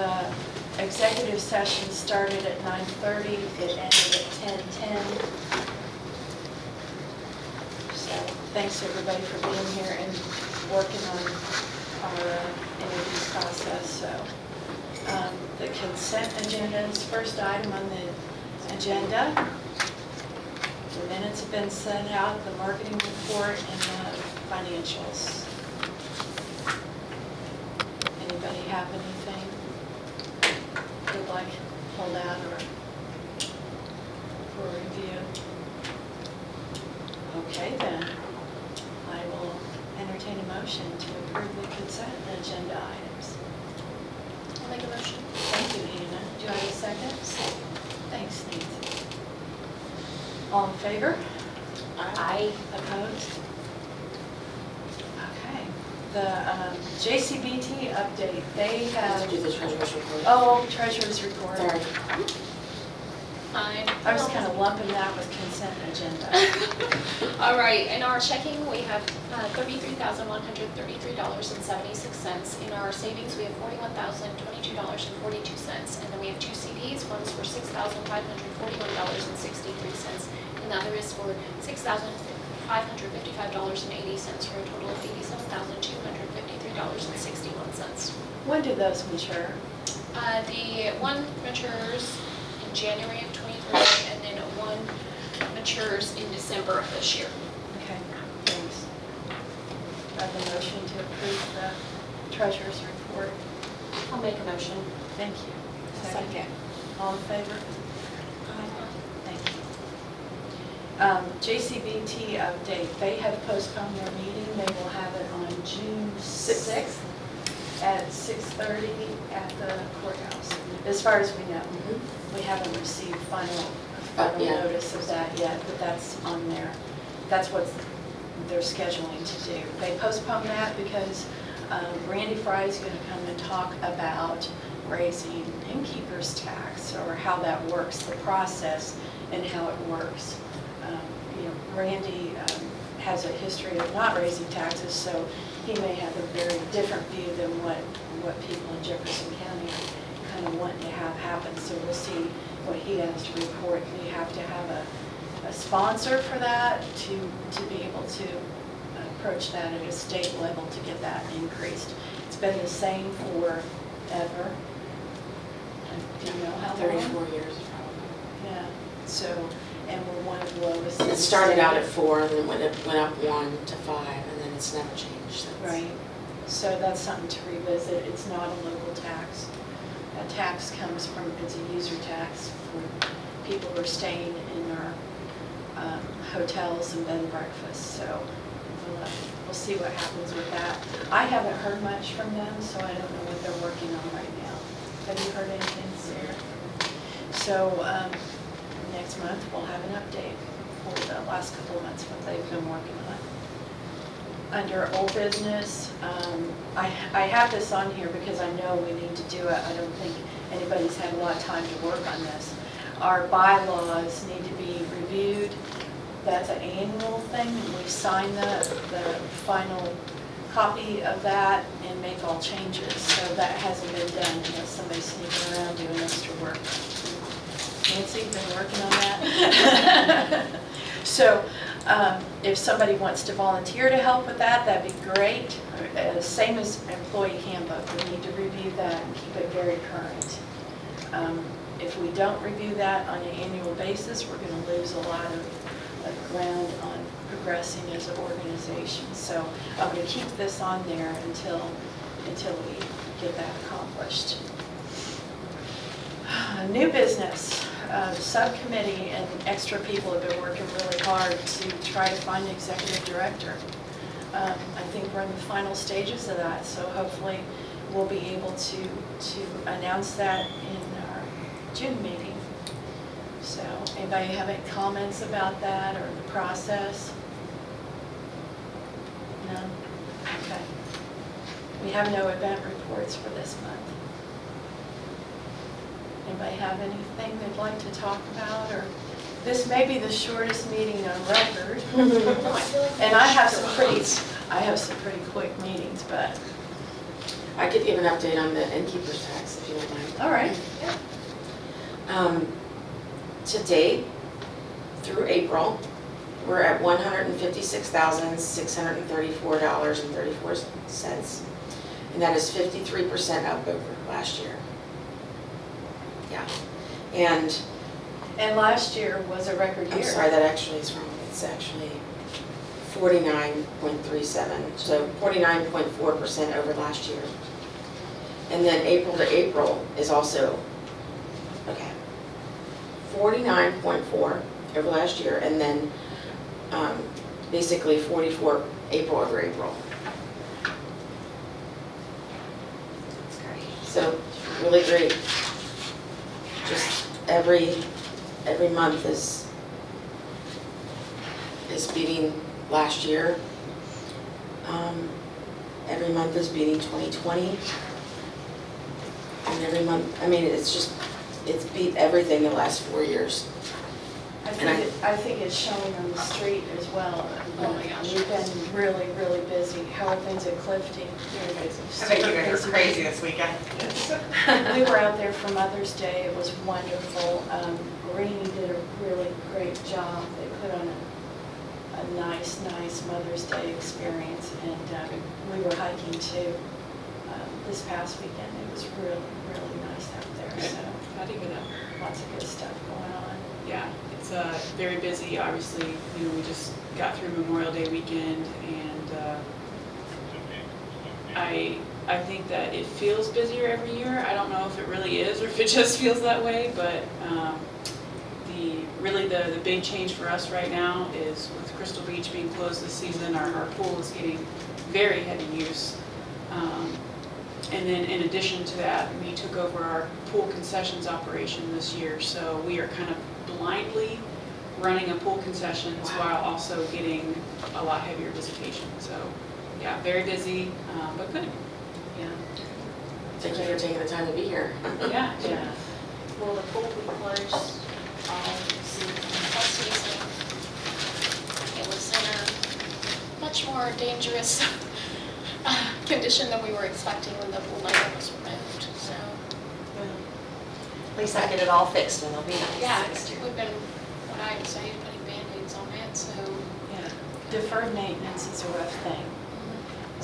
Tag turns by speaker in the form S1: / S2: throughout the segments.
S1: The executive session started at 9:30, it ended at 10:10. So thanks everybody for being here and working on our interview process. So the consent agenda is the first item on the agenda. The minutes have been sent out, the marketing report, and the financials. Anybody have anything they'd like to hold out or for review? Okay then, I will entertain a motion to approve the consent agenda items.
S2: I'll make a motion.
S1: Thank you, Hannah. Do I have a second? Thanks, Nancy. All in favor?
S2: Aye.
S1: Opposed? Okay. The JCBT update, they have...
S3: Let's do the treasurer's report.
S1: Oh, treasurer's report.
S3: Sorry.
S2: Fine.
S1: I was kind of lumping that with consent agenda.
S2: All right, in our checking, we have $33,133.76. In our savings, we have $41,022.42. And then we have two CDs. One's for $6,541.63, and the other is for $6,555.80 for a total of $87,253.61.
S1: When do those mature?
S2: The one matures in January of '23, and then one matures in December of this year.
S1: Okay, thanks. I have a motion to approve the treasurer's report.
S2: I'll make a motion.
S1: Thank you.
S2: Second.
S1: All in favor? Thank you. JCBT update, they have postponed their meeting. They will have it on June 6th at 6:30 at the courthouse, as far as we know. We haven't received final
S3: Yeah.
S1: notice of that yet, but that's on there. That's what they're scheduling to do. They postponed that because Randy Fry is going to come and talk about raising innkeeper's tax, or how that works, the process and how it works. Randy has a history of not raising taxes, so he may have a very different view than what people in Jefferson County kind of want to have happen. So we'll see what he has to report. We have to have a sponsor for that to be able to approach that at a state level to get that increased. It's been the same forever. Do you know how long?
S3: 34 years probably.
S1: Yeah, so, and we're one of the lowest.
S3: It started out at 4, and then went up 1 to 5, and then it's never changed since.
S1: Right, so that's something to revisit. It's not a local tax. A tax comes from, it's a user tax for people who are staying in our hotels and bed and breakfasts. So we'll see what happens with that. I haven't heard much from them, so I don't know what they're working on right now. Have you heard anything, Sarah? So next month we'll have an update for the last couple of months, what they've been working on. Under old business, I have this on here because I know we need to do it. I don't think anybody's had a lot of time to work on this. Our bylaws need to be reviewed. That's an annual thing, and we sign the final copy of that and make all changes. So that hasn't been done unless somebody's sneaking around doing extra work. Nancy, been working on that? So if somebody wants to volunteer to help with that, that'd be great. Same as employee handbook, we need to review that and keep it very current. If we don't review that on an annual basis, we're going to lose a lot of ground on progressing as an organization. So I'm going to keep this on there until we get that accomplished. New business. Subcommittee and extra people have been working really hard to try to find an executive director. I think we're in the final stages of that, so hopefully we'll be able to announce that in our June meeting. So anybody have any comments about that or the process? No? Okay. We have no event reports for this month. Anybody have anything they'd like to talk about? Or this may be the shortest meeting on record. And I have some pretty quick meetings, but
S3: I could give an update on the innkeeper's tax if you don't mind. To date, through April, we're at $156,634.34. And that is 53% up over last year. Yeah. And
S1: last year was a record year.
S3: I'm sorry, that actually is wrong. It's actually 49.37, so 49.4% over last year. And then April to April is also, okay, 49.4 over last year, and then basically 44 April over April.
S4: That's great.
S3: So really great. Just every month is beating last year. Every month is beating 2020. And every month, I mean, it's beat everything the last 4 years.
S1: I think it's showing on the street as well.
S2: Oh my gosh.
S1: We've been really, really busy. How are things at Clifty?
S4: Very busy. I think you guys are crazy this weekend.
S1: We were out there for Mother's Day. It was wonderful. Rainey did a really great job. They put on a nice Mother's Day experience, and we were hiking too this past weekend. It was really, really nice out there. So
S5: Not even
S1: lots of good stuff going on.
S5: yeah, it's very busy. Obviously, we just got through Memorial Day weekend, and I think that it feels busier every year. I don't know if it really is or if it just feels that way, but the big change for us right now is with Crystal Beach being closed this season, our pool is getting very heavy use. And then in addition to that, we took over our pool concessions operation this year, so we are kind of blindly running a pool concessions while also getting a lot heavier visitation. So yeah, very busy, but good.
S1: Yeah.
S3: Thank you for taking the time to be here.
S5: Yeah.
S1: Yeah.
S2: Will the pool be closed all season? All season. It was in a much more dangerous condition than we were expecting when the pool lighting was removed, so.
S4: At least I get it all fixed and it'll be nice.
S2: Yeah, we've been, what I would say, putting Band-Aids on it, so.
S1: Yeah. Deferred maintenance is a rough thing.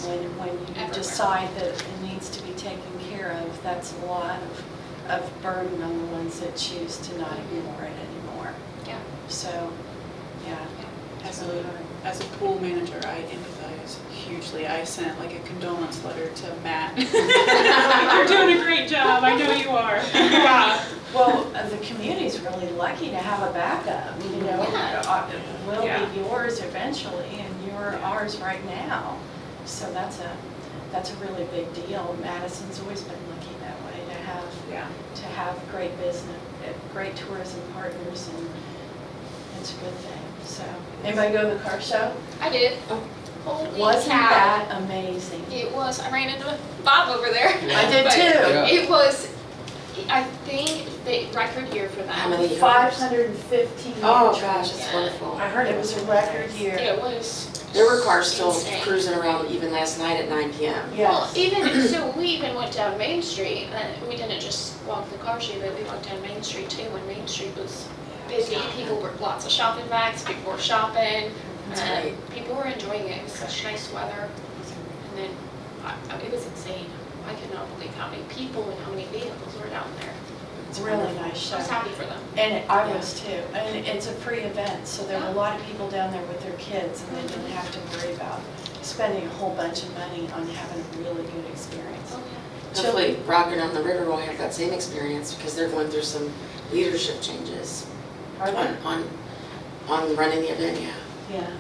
S1: When you
S2: Everywhere.
S1: decide that it needs to be taken care of, that's a lot of burden on the ones that choose to not ignore it anymore.
S2: Yeah.
S1: So, yeah.
S5: As a pool manager, I empathize hugely. I sent like a condolence letter to Matt. You're doing a great job. I know you are. Yeah.
S1: Well, the community's really lucky to have a backup, you know.
S2: Yeah.
S1: It will
S5: Yeah.
S1: be yours eventually, and you're ours right now. So that's a really big deal. Madison's always been lucky that way
S5: Yeah.
S1: to have great business, great tourism partners, and it's a good thing. So, anybody go to the car show?
S2: I did.
S3: Oh.
S2: Holy
S1: Wasn't
S2: cow.
S1: that amazing?
S2: It was. I ran into Bob over there.
S1: I did
S2: But
S1: too.
S6: Yeah.
S2: It was, I think, the record year for
S3: How
S2: that.
S3: many?
S1: 515.
S3: Oh gosh, it's
S2: Yeah.
S3: wonderful.
S1: I heard it was a record year.
S2: It was.
S3: There were cars still
S2: insane.
S3: cruising around even last night at 9 p.m.
S2: Well,
S1: Yes.
S2: so we even went down Main Street, and we didn't just walk the car show, but we walked down Main Street too, and Main Street was busy. People were, lots of shopping bags, people were shopping,
S3: That's
S2: and
S3: great.
S2: people were enjoying it. It was such nice weather. And then, it was insane. I could not believe how many people and how many vehicles were down there.
S1: It's a really nice show.
S2: I was happy for them.
S1: And I was too. And it's a free event, so there were a lot of people down there with their kids, and they didn't have to worry about spending a whole bunch of money on having a really good experience.
S2: Oh, yeah.
S3: Hopefully, Rocket on the River will have that same experience because they're going through some leadership changes
S1: Are they?
S3: on running the event, yeah.
S1: Yeah.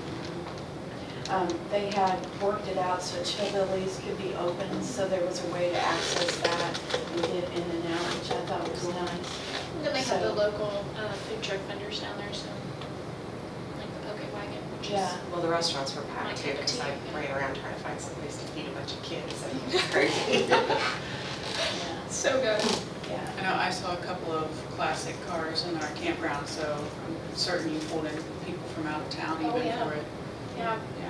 S1: They had worked it out so Chillbillies could be open, so there was a way to access that and get in and out, which I thought was nice.
S2: And then they have the
S1: So-
S2: local food truck vendors down there, so, like the Poke Wagon, which is.
S4: Yeah, well, the restaurants were
S2: My
S4: packed too,
S2: cup of
S4: because I
S2: tea, yeah.
S4: ran around trying to find some place to feed a bunch of kids, and it was crazy.
S1: Yeah,
S2: So good.
S1: yeah.
S5: I know I saw a couple of classic cars in our campground, so I'm certain you pulled in people from out of town
S2: Oh,
S5: even
S2: yeah.
S5: for it.
S2: Yeah.
S5: Yeah.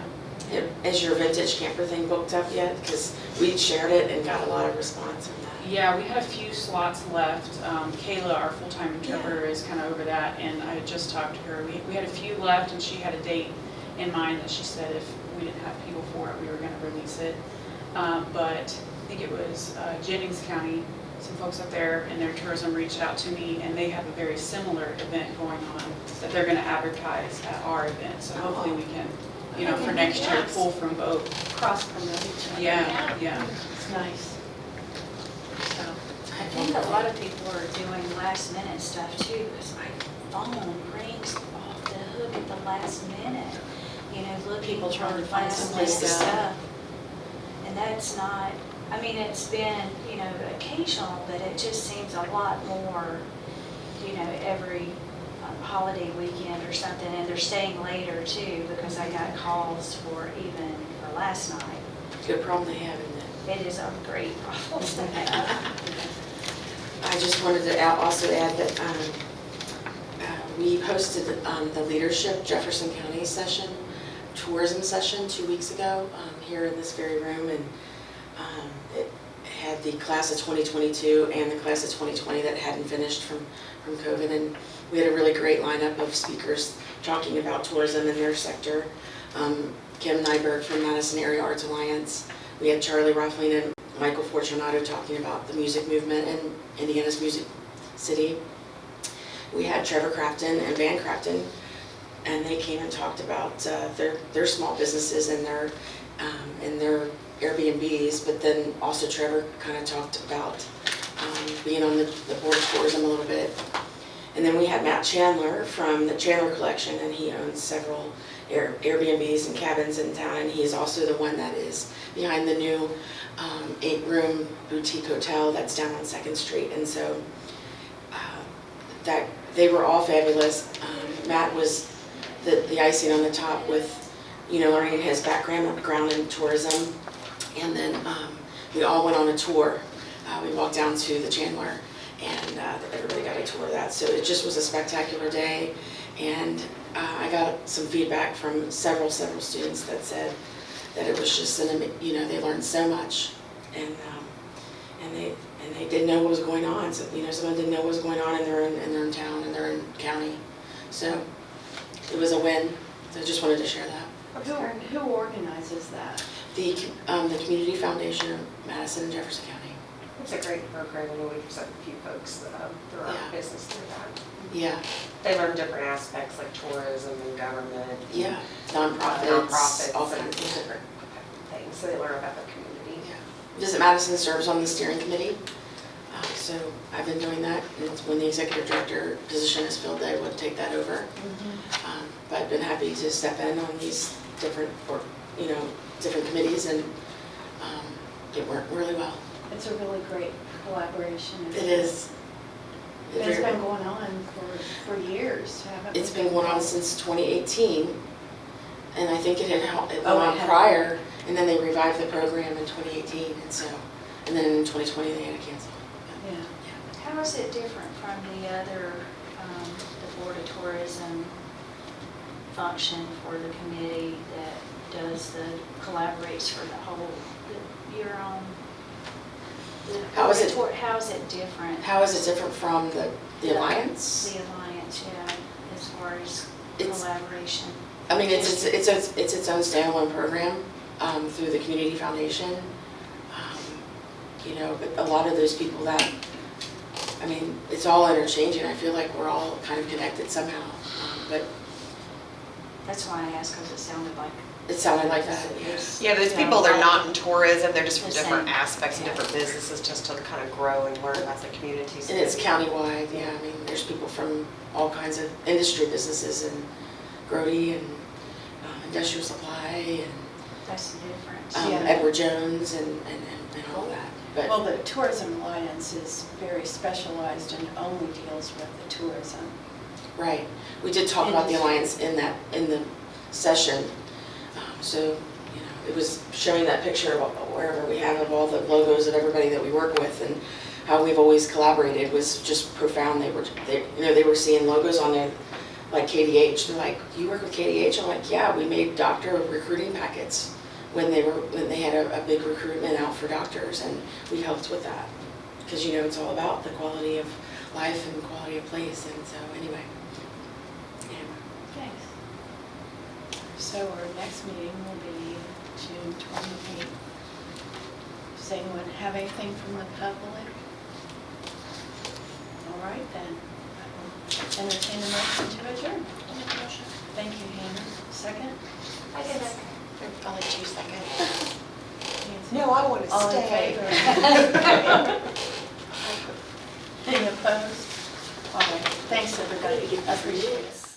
S3: Is your vintage camper thing booked up yet? Because we shared it and got a lot of response from that.
S5: Yeah, we had a few slots left. Kayla, our full-time interpreter, is kind of over that, and I had just talked to her. We had a few left, and she had a date in mind that she said if we didn't have people for it, we were going to release it. But I think it was Jennings County, some folks up there in their tourism reached out to me, and they have a very similar event going on that they're going to advertise at our event. So hopefully we can, you know, for next year, pull from both.
S1: Cross promote each other.
S5: Yeah.
S1: It's nice. So,
S6: I think a lot of people are doing last minute stuff too, because my phone rings off the hook at the last minute. You know, looking
S1: People trying
S6: for
S1: to find
S6: last
S1: someplace
S6: minute
S1: to go.
S6: stuff. And that's not, I mean, it's been, you know, occasional, but it just seems a lot more, you know, every holiday weekend or something, and they're staying later too, because I got calls for even for last night.
S3: Good problem to have, isn't it?
S6: It is a great problem to have.
S3: I just wanted to also add that we hosted the Leadership Jefferson County session, tourism session 2 weeks ago here in this very room, and it had the class of 2022 and the class of 2020 that hadn't finished from COVID, and we had a really great lineup of speakers talking about tourism in their sector. Kim Nyberg from Madison Area Arts Alliance. We had Charlie Ruffling and Michael Fortunato talking about the music movement in Indiana's Music City. We had Trevor Crafton and Van Crafton, and they came and talked about their small businesses and their Airbnbs, but then also Trevor kind of talked about being on the board of tourism a little bit. And then we had Matt Chandler from the Chandler Collection, and he owns several Airbnbs and cabins in town, and he is also the one that is behind the new 8-room boutique hotel that's down on 2nd Street. And so that they were all fabulous. Matt was the icing on the top with, you know, learning his background in tourism. And then we all went on a tour. We walked down to the Chandler, and everybody got a tour of that. So it just was a spectacular day, and I got some feedback from several students that said that it was just you know, they learned so much, and they didn't know what was going on. So, you know, someone didn't know what was going on in their own town, in their own county. So it was a win. So I just wanted to share that.
S1: who organizes that?
S3: The Community Foundation of Madison and Jefferson County.
S4: It's a great program, and we've sent a few folks through our
S3: Yeah.
S4: business through that.
S3: Yeah,
S4: They learn different aspects like tourism and government.
S3: yeah, nonprofits,
S4: Nonprofits,
S3: all
S4: and
S3: kinds of things.
S4: different things, so they learn about the community.
S3: Visit Madison serves on the steering committee, so I've been doing that. And when the executive director position is filled, I would take that over. But I've been happy to step in on these different committees, and it worked really well.
S1: It's a really great collaboration.
S3: It is.
S1: And it's been going on for years, haven't it?
S3: It's been going on since 2018, and I think it went
S1: Oh,
S3: on
S1: it had.
S3: prior, and then they revived the program in 2018, and then in 2020 they had to cancel.
S1: Yeah.
S6: How is it different from the other, the Board of Tourism function for the committee that collaborates for the whole, your own?
S3: How is it-
S6: How is it different?
S3: How is it different from the Alliance?
S6: The Alliance, yeah, as far as
S3: It's-
S6: collaboration.
S3: I mean, it's its own standalone program through the Community Foundation. You know, but a lot of those people that, I mean, it's all interchanging. I feel like we're all kind of connected somehow. But
S6: That's why I asked, because it sounded like.
S3: it sounded like that, yes.
S4: Yeah, those people, they're not in tourism, they're just from
S6: The
S4: different
S6: same.
S4: aspects and
S6: Yeah.
S4: different businesses, just to kind of grow and learn about the communities.
S3: And it's countywide, yeah. I mean, there's people from all kinds of industry businesses, and Grody and Industrial Supply, and
S6: That's the difference.
S1: Yeah.
S3: Edward Jones and all that. But
S1: Well, the Tourism Alliance is very specialized and only deals with the tourism.
S3: right, we did talk about the Alliance in the session. So, you know, it was showing that picture of wherever we have of all the logos of everybody that we work with, and how we've always collaborated was just profound. They were seeing logos on there like KDH, they're like, you work with KDH? I'm like, yeah, we made doctor recruiting packets when they had a big recruitment out for doctors, and we helped with that. Because it's all about the quality of life and quality of place, and so anyway.
S1: Thanks. So our next meeting will be June 28th. Does anyone have anything from the public? All right then. I will entertain a motion to adjourn.
S2: I'll make a motion.
S1: Thank you, Hannah. Second?
S2: I did that. I'll let you second.
S1: Nancy?
S4: No, I want to
S1: All in
S4: stay.
S1: favor? Any opposed? All right. Thanks, everybody. I appreciate it.